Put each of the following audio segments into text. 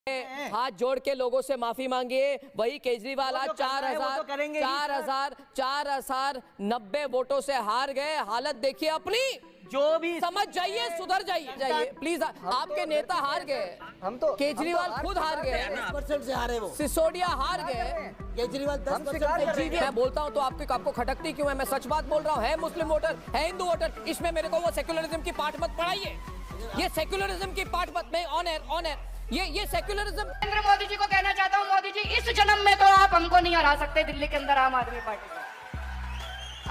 हाथ जोड़ के लोगों से माफी मांगिए। वही केजरीवाल आज 4,090 वोटों से हार गए। हालत देखिए अपनी, जो भी समझ जाइए, सुधर जाइए प्लीज। आपके नेता हार गए, हम तो केजरीवाल खुद हार गए, 10% से हारे वो। सिसोदिया हार गए, केजरीवाल 10% से। मैं बोलता हूं तो आपको खटकती क्यों है? मैं सच बात बोल रहा हूं। है मुस्लिम वोटर, है हिंदू वोटर, इसमें मेरे को वो सेक्युलरिज्म की पाठ मत पढ़ाइए। ये सेक्युलरिज्म की पाठ मत, मैं ऑन एयर ये सेक्युलरिज्म। नरेंद्र मोदी जी को कहना चाहता हूं, मोदी जी इस जन्म में तो आप हमको नहीं हरा सकते दिल्ली के अंदर आम आदमी पार्टी को।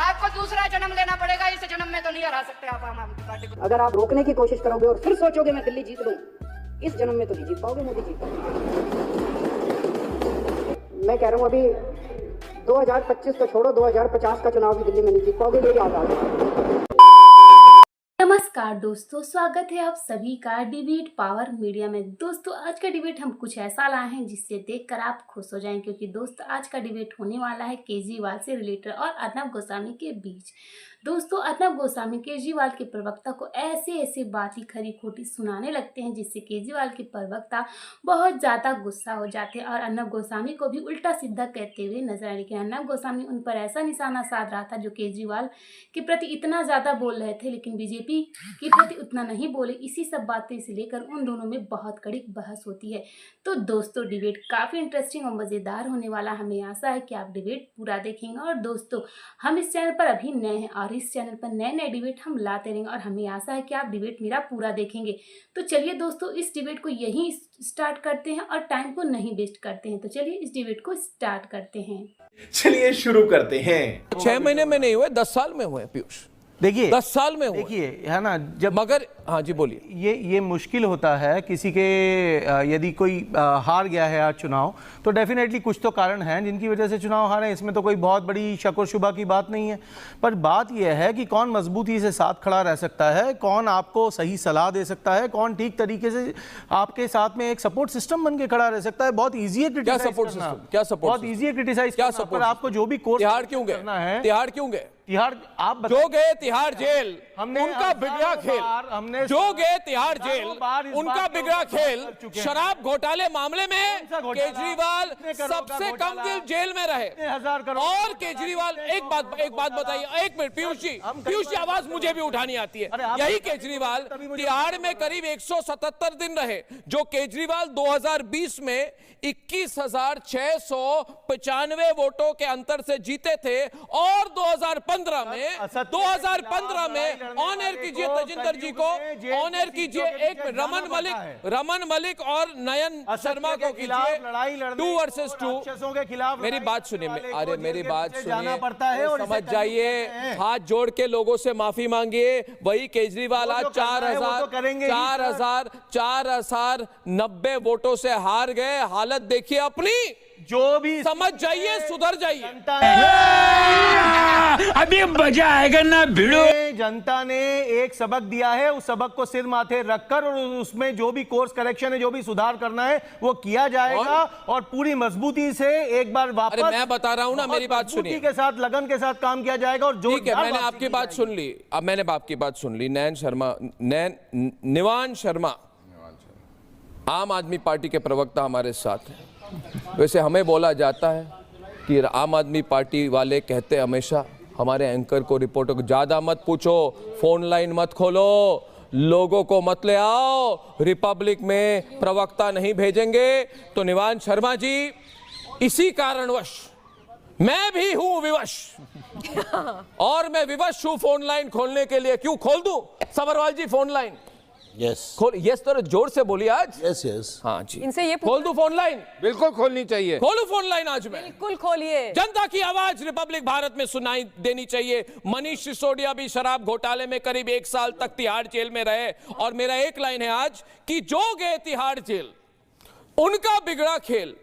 आपको दूसरा जन्म लेना पड़ेगा, इस जन्म में तो नहीं हरा सकते आप आम आदमी पार्टी को। अगर आप रोकने की कोशिश करोगे और फिर सोचोगे मैं दिल्ली जीत लूं, इस जन्म में तो नहीं जीत पाओगे मोदी जी। मैं कह रहा हूं अभी 2025 तो छोड़ो, 2050 का चुनाव भी दिल्ली में नहीं जीत पाओगे, ये याद आ गया। नमस्कार दोस्तों, स्वागत है आप सभी का डिबेट पावर मीडिया में। दोस्तों आज का डिबेट हम कुछ ऐसा लाए हैं जिससे देखकर आप खुश हो जाएं, क्योंकि दोस्तों आज का डिबेट होने वाला है केजरीवाल से रिलेटेड और अर्नब गोस्वामी के बीच। दोस्तों अर्नब गोस्वामी केजरीवाल के प्रवक्ता को ऐसे बातें खरी खोटी सुनाने लगते हैं जिससे केजरीवाल के प्रवक्ता बहुत ज़्यादा गुस्सा हो जाते हैं और अर्नब गोस्वामी को भी उल्टा सीधा कहते हुए नजर आए। लेकिन अर्नब गोस्वामी उन पर ऐसा निशाना साध रहा था जो केजरीवाल के प्रति इतना ज़्यादा बोल रहे थे लेकिन बीजेपी के प्रति उतना नहीं बोले। इसी सब बातें से लेकर उन दोनों में बहुत कड़ी बहस होती है। तो दोस्तों डिबेट काफ़ी इंटरेस्टिंग और मज़ेदार होने वाला, हमें आशा है कि आप डिबेट पूरा देखेंगे। और दोस्तों हम इस चैनल पर अभी नए हैं और इस चैनल पर नए डिबेट हम लाते रहेंगे और हमें आशा है कि आप डिबेट मेरा पूरा देखेंगे। तो चलिए दोस्तों इस डिबेट को यहीं स्टार्ट करते हैं और टाइम को नहीं वेस्ट करते हैं। तो चलिए इस डिबेट को स्टार्ट करते हैं। चलिए शुरू करते हैं। 6 महीने में नहीं हुए, 10 साल में हुए पीयूष। देखिए 10 साल में हुए। देखिए है ना, जब मगर हाँ जी बोलिए। ये मुश्किल होता है किसी के, यदि कोई हार गया है आज चुनाव तो डेफिनेटली कुछ तो कारण हैं जिनकी वजह से चुनाव हारे। इसमें तो कोई बहुत बड़ी शक और शुबा की बात नहीं है, पर बात यह है कि कौन मजबूती से साथ खड़ा रह सकता है, कौन आपको सही सलाह दे सकता है, कौन ठीक तरीके से आपके साथ में एक सपोर्ट सिस्टम बन के खड़ा रह सकता है। बहुत ईजी है क्या सपोर्ट सिस्टम, क्या सपोर्ट, बहुत ईजी है क्रिटिसाइज क्या करना, पर आपको जो भी कोर्स तिहाड़ क्यों गए, तिहाड़ क्यों गए, तिहाड़ आप जो गए तिहाड़ जेल, हमने उनका बिगड़ा खेल, हमने जो गए तिहाड़ जेल, उनका बिगड़ा खेल। शराब घोटाले मामले में केजरीवाल सबसे कम दिन जेल में रहे। और केजरीवाल एक बात बताइए, एक मिनट पीयूष जी आवाज मुझे भी उठानी आती है। यही केजरीवाल तिहाड़ में करीब 177 दिन रहे, जो केजरीवाल 2020 में 21,695 वोटों के अंतर से जीते थे। और 2015 में ऑन एयर कीजिए तजिंदर जी को, ऑन एयर कीजिए एक रमन मलिक और नयन शर्मा को कीजिए 2 वर्सेस 2 के खिलाफ। मेरी बात सुनिए, अरे मेरी बात सुनिए, समझ जाइए। हाथ जोड़ के लोगों से माफी मांगिए। वही केजरीवाल आज 4,090 वोटों से हार गए। हालत देखिए अपनी, जो भी समझ जाइए, सुधर जाइए। अभी मजा आएगा ना भिड़ो। जनता ने एक सबक दिया है, उस सबक को सिर माथे रखकर और उसमें जो भी कोर्स करेक्शन है, जो भी सुधार करना है वो किया जाएगा और पूरी मजबूती से एक बार वापस। मैं बता रहा हूं ना, मेरी बात सुनिए, के साथ लगन के साथ काम किया जाएगा। और जो ठीक है, मैंने आपकी बात सुन ली, अब मैंने आपकी बात सुन ली। निवान शर्मा आम आदमी पार्टी के प्रवक्ता हमारे साथ हैं। वैसे हमें बोला जाता है कि आम आदमी पार्टी वाले कहते हमेशा हमारे एंकर को, रिपोर्टर को, ज्यादा मत पूछो, फोन लाइन मत खोलो, लोगों को मत ले आओ, रिपब्लिक में प्रवक्ता नहीं भेजेंगे। तो निवान शर्मा जी, इसी कारणवश मैं भी हूं विवश और मैं विवश हूं फोन लाइन खोलने के लिए। क्यों खोल दूं सबरवाल जी फोन लाइन? यस खोल, यस तो जोर से बोलिए आज। यस यस हाँ जी, इनसे ये खोल दूं फोन लाइन? बिल्कुल खोलनी चाहिए। खोलूं फोन लाइन आज मैं? बिल्कुल खोलिए। जनता की आवाज रिपब्लिक भारत में सुनाई देनी चाहिए। मनीष सिसोदिया भी शराब घोटाले में करीब 1 साल तक तिहाड़ जेल में रहे। और मेरा एक लाइन है आज कि जो गए तिहाड़ जेल, उनका बिगड़ा खेल,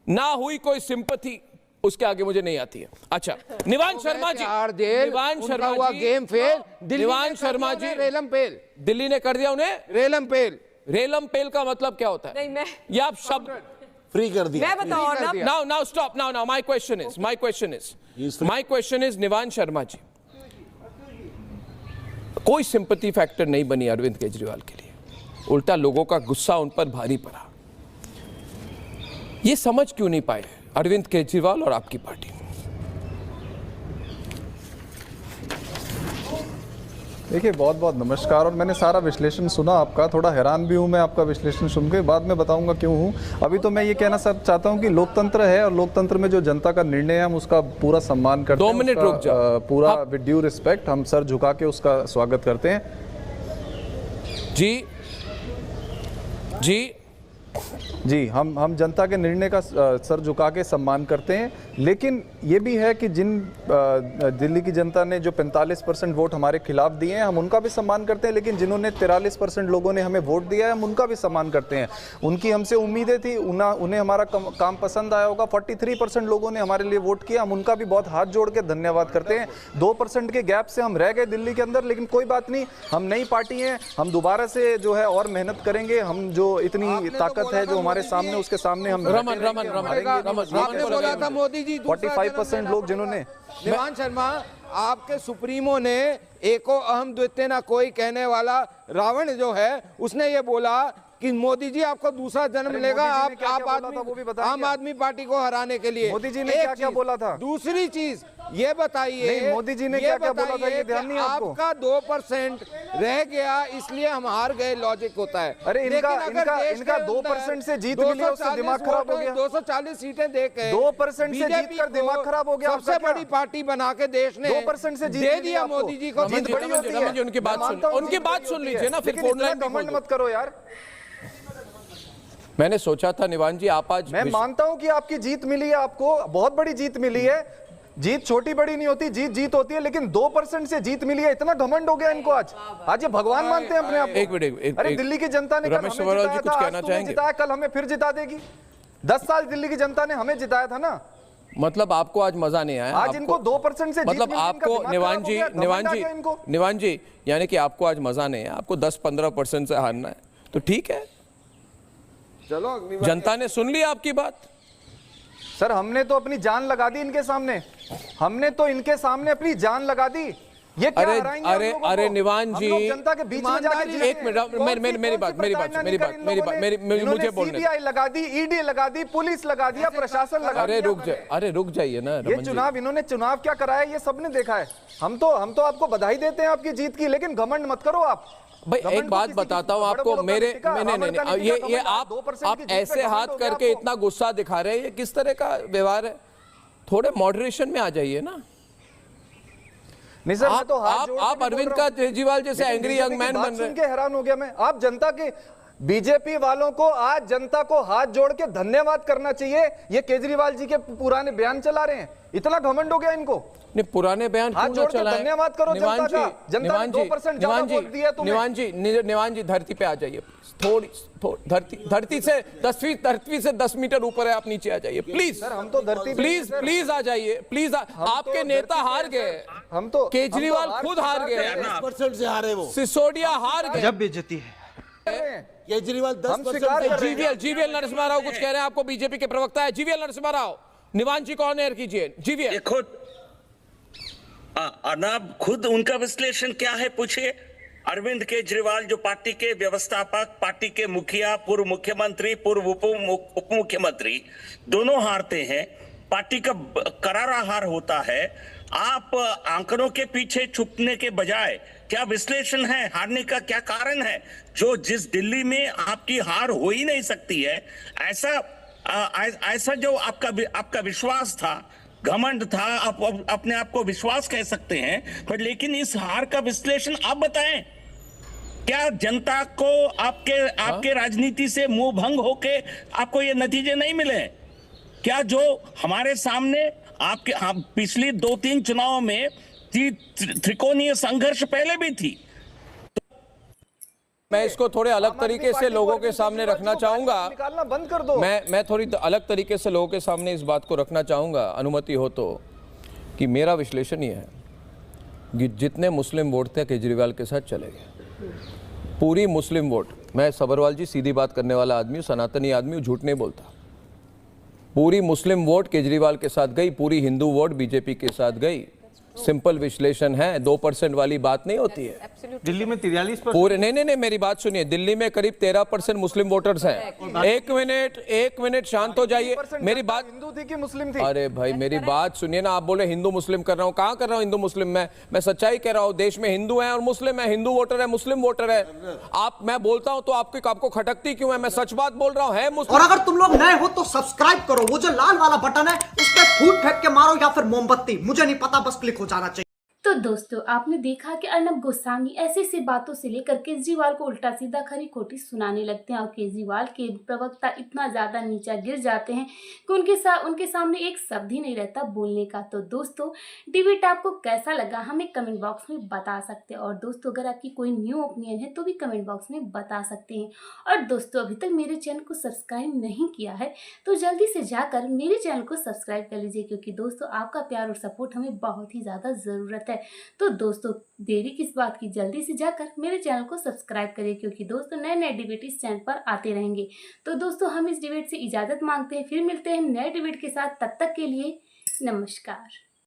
ना हुई कोई सिंपैथी, उसके आगे मुझे नहीं आती है। अच्छा, निवान शर्मा जी, निवान शर्मा जी, गेम फेल, निवान शर्मा जी, रेलम पेल, दिल्ली ने कर दिया उन्हें रेलम पेल। रेलम पेल का मतलब क्या होता है? नहीं, मैं ये आप शब्द फ्री कर दिया। मैं बताऊं ना। now stop now my question is निवान शर्मा जी, कोई सिंपैथी फैक्टर नहीं बनी अरविंद केजरीवाल के लिए, उल्टा लोगों का गुस्सा उन पर भारी पड़ा। ये समझ क्यों नहीं पाए अरविंद केजरीवाल और आपकी पार्टी? देखिए, बहुत बहुत नमस्कार। और मैंने सारा विश्लेषण सुना आपका, थोड़ा हैरान भी हूँ मैं आपका विश्लेषण सुन के, बाद में बताऊंगा क्यों हूँ। अभी तो मैं ये कहना चाहता हूँ कि लोकतंत्र है और लोकतंत्र में जो जनता का निर्णय है हम उसका पूरा सम्मान करते हैं। 2 मिनट रुक जाओ। पूरा विद ड्यू रिस्पेक्ट हम सर झुका के उसका स्वागत करते हैं। जी जी जी, हम जनता के निर्णय का सर झुका के सम्मान करते हैं, लेकिन ये भी है कि जिन दिल्ली की जनता ने जो 45% वोट हमारे खिलाफ दिए हैं हम उनका भी सम्मान करते हैं, लेकिन जिन्होंने 43% लोगों ने हमें वोट दिया है हम उनका भी सम्मान करते हैं। उनकी हमसे उम्मीदें थी, उन्हें हमारा काम पसंद आया होगा। 43% लोगों ने हमारे लिए वोट किया, हम उनका भी बहुत हाथ जोड़ के धन्यवाद करते हैं। 2% के गैप से हम रह गए दिल्ली के अंदर, लेकिन कोई बात नहीं, हम नई पार्टी हैं, हम दोबारा से जो है और मेहनत करेंगे। हम जो इतनी ताकत है जो हमारे सामने, उसके सामने हम रमन आपने बोला था मोदी जी 45% लोग जिन्होंने निवान शर्मा, आपके सुप्रीमो ने एको अहम द्वितीय ना कोई कहने वाला रावण जो है उसने ये बोला कि मोदी जी आपको दूसरा जन्म लेगा आम आदमी पार्टी को हराने के लिए। मोदी जी ने क्या बोला था? दूसरी चीज ये बताइए, मोदी जी ने क्या बोला था, ये ध्यान नहीं आपको? आपका 2% रह गया इसलिए हम हार गए, लॉजिक होता है। अरे इनका 2% से जीत मिली, उससे दिमाग खराब हो गया। 240 सीटें देके 2% से जीतकर दिमाग खराब हो गया। सबसे बड़ी पार्टी बना के देश ने 2% से दे दिया मोदी जी को। उनकी बात सुन लीजिए ना, फिर फोन लाइन कमेंट मत करो यार। मैंने सोचा था निवान जी आप आज, मैं मानता हूं कि आपकी जीत मिली है, आपको बहुत बड़ी जीत मिली है। जीत छोटी बड़ी नहीं होती, जीत होती है, लेकिन 2% से जीत मिली है, इतना घमंड हो गया इनको आज ये भगवान मानते हैं अपने आप को। एक मिनट, अरे दिल्ली की जनता ने कल हमें जिताया, कल हमें फिर जिता देगी। 10 साल दिल्ली की जनता ने हमें जिताया था ना। मतलब आपको आज मजा नहीं आया? आज इनको 2% से मतलब आपको निवान जी यानी कि आपको आज मजा नहीं है, आपको 10-15% से हारना है, तो ठीक है, चलो जनता ने सुन ली आपकी बात। सर हमने तो अपनी जान लगा दी इनके सामने, हमने तो इनके सामने अपनी जान लगा दी। ये क्या हराएंगे? अरे निवान जी, जनता के बीच में जाके एक मिनट, मेरी बात मुझे बोलने। सीबीआई लगा दी, ईडी लगा दी, पुलिस लगा दिया, प्रशासन लगा दिया। अरे रुक जाइए ना। ये चुनाव इन्होंने चुनाव क्या कराया ये सबने देखा है। हम तो आपको बधाई देते हैं आपकी जीत की, लेकिन घमंड मत करो आप। भाई एक बात बताता हूं आपको, ये आप ऐसे हाथ करके इतना गुस्सा दिखा रहे हैं, ये किस तरह का व्यवहार है? थोड़े मॉडरेशन में आ जाइए ना। नहीं सर, मैं तो आप अरविंद केजरीवाल जैसे एंग्री यंग मैन बन रहे हैं। हैरान हो गया मैं। आप जनता के, बीजेपी वालों को आज जनता को हाथ जोड़ के धन्यवाद करना चाहिए। ये केजरीवाल जी के पुराने बयान चला रहे हैं, इतना घमंड हो गया इनको। नहीं, पुराने बयान क्यों ना चलाएं? धन्यवाद करो निवान जी, धरती पे आ जाइए थोड़ी धरती से 10 मीटर ऊपर है, आप नीचे आ जाइए प्लीज। सर हम तो धरती, प्लीज आ जाइए प्लीज। आपके नेता हार गए, हम तो केजरीवाल खुद हार गए, 10% से हारे वो, सिसोदिया हार गए। जब बेइज्जती है केजरीवाल 10% जीवीएल नरसिम्हा राव कुछ कह रहे हैं, आपको बीजेपी के प्रवक्ता है जीवीएल नरसिम्हा राव। निवान जी को ऑन एयर कीजिए। जीवीएल अनाब खुद उनका विश्लेषण क्या है पूछिए। अरविंद केजरीवाल जो पार्टी के व्यवस्थापक, पार्टी के मुखिया, पूर्व मुख्यमंत्री, पूर्व उप मुख्यमंत्री दोनों हारते हैं, पार्टी का करारा हार होता है। आप आंकड़ों के पीछे छुपने के बजाय क्या विश्लेषण है, हारने का क्या कारण है? जो जिस दिल्ली में आपकी हार हो ही नहीं सकती है, ऐसा जो आपका विश्वास था, घमंड था, आप अपने आप को विश्वास कह सकते हैं, पर लेकिन इस हार का विश्लेषण आप बताएं। क्या जनता को आपके राजनीति से मुंह भंग होके आपको ये नतीजे नहीं मिले? क्या जो हमारे सामने पिछली 2-3 चुनाव में त्रिकोणीय संघर्ष पहले भी थी। मैं इसको थोड़े अलग तरीके से लोगों के सामने रखना चाहूंगा। निकालना बंद कर दो। मैं थोड़ी अलग तरीके से लोगों के सामने इस बात को रखना चाहूंगा, अनुमति हो तो, कि मेरा विश्लेषण ये है कि जितने मुस्लिम वोट थे केजरीवाल के साथ चले गए, पूरी मुस्लिम वोट। मैं सबरवाल जी सीधी बात करने वाला आदमी हूँ, सनातनी आदमी हूँ, झूठ नहीं बोलता। पूरी मुस्लिम वोट केजरीवाल के साथ गई, पूरी हिंदू वोट बीजेपी के साथ गई। सिंपल विश्लेषण है, 2% वाली बात नहीं होती है। दिल्ली में 43% पूरे नहीं, मेरी बात सुनिए, दिल्ली में करीब 13% मुस्लिम वोटर्स हैं। एक मिनट शांत हो जाइए, मेरी बात हिंदू थी कि मुस्लिम थी? अरे भाई मेरी बात सुनिए ना, आप बोले हिंदू मुस्लिम कर रहा हूँ, कहाँ कर रहा हूँ हिंदू मुस्लिम? मैं सच्चाई कह रहा हूँ, देश में हिंदू है और मुस्लिम है, हिंदू वोटर है, मुस्लिम वोटर है। मैं बोलता हूँ तो आपको खटकती क्यों है? मैं सच बात बोल रहा हूँ, है मुस्लिम। और अगर तुम लोग नए हो तो सब्सक्राइब करो, वो जो लाल वाला बटन है उस पर फूट फेंक के मारो या फिर मोमबत्ती, मुझे नहीं पता, बस क्लिक हो जाना चाहिए। तो दोस्तों आपने देखा कि अर्नब गोस्वामी ऐसी बातों से लेकर केजरीवाल को उल्टा सीधा खरी खोटी सुनाने लगते हैं और केजरीवाल के प्रवक्ता इतना ज़्यादा नीचा गिर जाते हैं कि उनके सामने एक शब्द ही नहीं रहता बोलने का। तो दोस्तों डिबेट आपको कैसा लगा हमें कमेंट बॉक्स में बता सकते हैं, और दोस्तों अगर आपकी कोई न्यू ओपिनियन है तो भी कमेंट बॉक्स में बता सकते हैं। और दोस्तों अभी तक मेरे चैनल को सब्सक्राइब नहीं किया है तो जल्दी से जाकर मेरे चैनल को सब्सक्राइब कर लीजिए, क्योंकि दोस्तों आपका प्यार और सपोर्ट हमें बहुत ही ज़्यादा ज़रूरत है। तो दोस्तों देरी किस बात की, जल्दी से जाकर मेरे चैनल को सब्सक्राइब करिए, क्योंकि दोस्तों नए नए डिबेट इस चैनल पर आते रहेंगे। तो दोस्तों हम इस डिबेट से इजाज़त मांगते हैं, फिर मिलते हैं नए डिबेट के साथ, तब तक के लिए नमस्कार।